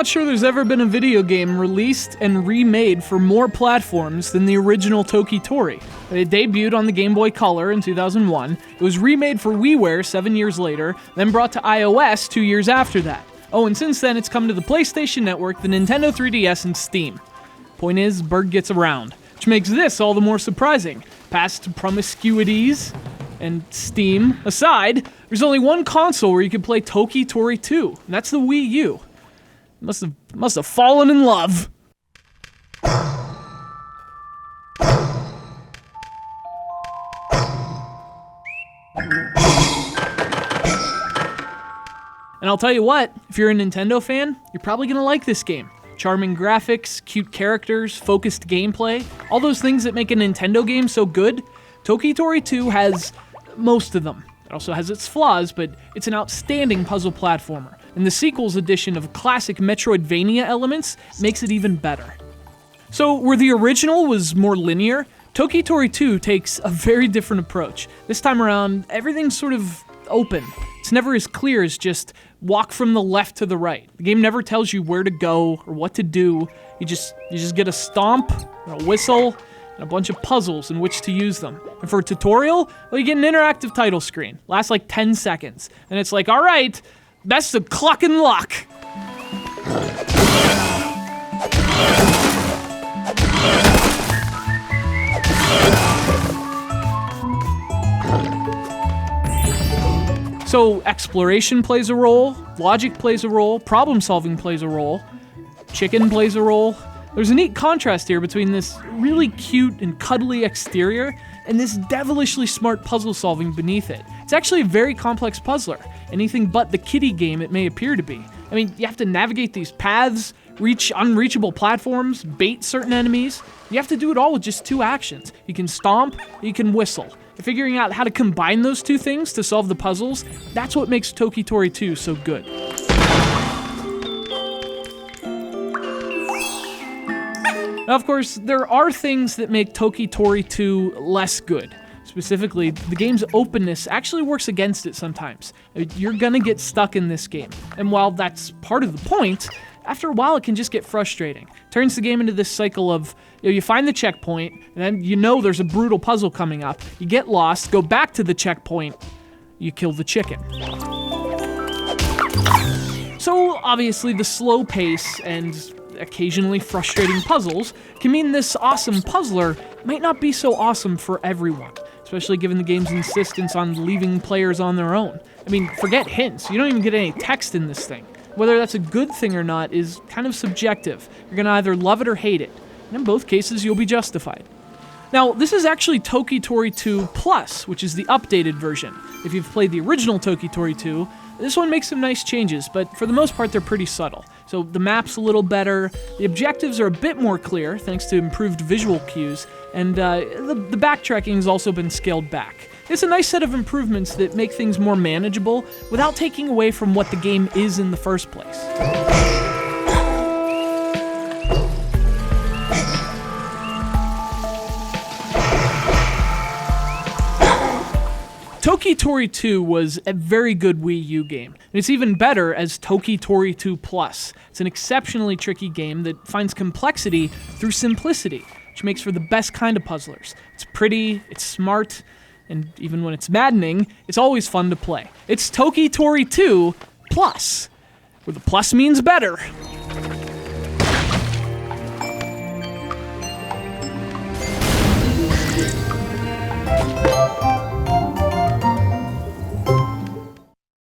not sure there's ever been a video game released and remade for more platforms than the original Toki Tori. It debuted on the Game Boy Color in 2001, it was remade for WiiWare 7 years later, then brought to iOS 2 years after that. Oh, and since then it's come to the PlayStation Network, the Nintendo 3DS, and Steam. Point is, Berg gets around, which makes this all the more surprising. Past promiscuities and Steam aside, there's only one console where you can play Toki Tori 2, and that's the Wii U. Must have fallen in love. And I'll tell you what, if you're a Nintendo fan, you're probably gonna like this game. Charming graphics, cute characters, focused gameplay, all those things that make a Nintendo game so good, Toki Tori 2 has most of them. It also has its flaws, but it's an outstanding puzzle platformer. And the sequel's addition of classic Metroidvania elements makes it even better. So, where the original was more linear, Toki Tori 2 takes a very different approach. This time around, everything's sort of open. It's never as clear as just walk from the left to the right. The game never tells you where to go or what to do. You just get a stomp, and a whistle, and a bunch of puzzles in which to use them. And for a tutorial, well, you get an interactive title screen. Lasts like 10 seconds. And it's like, all right, best of cluck and luck. So exploration plays a role, logic plays a role, problem solving plays a role, chicken plays a role. There's a neat contrast here between this really cute and cuddly exterior and this devilishly smart puzzle solving beneath it. It's actually a very complex puzzler, anything but the kiddie game it may appear to be. I mean, you have to navigate these paths, reach unreachable platforms, bait certain enemies. You have to do it all with just 2 actions. You can stomp, you can whistle. Figuring out how to combine those 2 things to solve the puzzles, that's what makes Toki Tori 2 so good. Now, of course, there are things that make Toki Tori 2 less good. Specifically, the game's openness actually works against it sometimes. You're gonna get stuck in this game. And while that's part of the point, after a while it can just get frustrating. Turns the game into this cycle of, you find the checkpoint, and then you know there's a brutal puzzle coming up. You get lost, go back to the checkpoint, you kill the chicken. So obviously the slow pace and occasionally frustrating puzzles can mean this awesome puzzler might not be so awesome for everyone, especially given the game's insistence on leaving players on their own. I mean, forget hints, you don't even get any text in this thing. Whether that's a good thing or not is kind of subjective. You're gonna either love it or hate it. And in both cases, you'll be justified. Now, this is actually Toki Tori 2 Plus, which is the updated version. If you've played the original Toki Tori 2, this one makes some nice changes, but for the most part, they're pretty subtle. So the map's a little better, the objectives are a bit more clear, thanks to improved visual cues, and the backtracking's also been scaled back. It's a nice set of improvements that make things more manageable without taking away from what the game is in the first place. Toki Tori 2 was a very good Wii U game, and it's even better as Toki Tori 2 Plus. It's an exceptionally tricky game that finds complexity through simplicity, which makes for the best kind of puzzlers. It's pretty, it's smart, and even when it's maddening, it's always fun to play. It's Toki Tori 2 Plus, where the plus means better.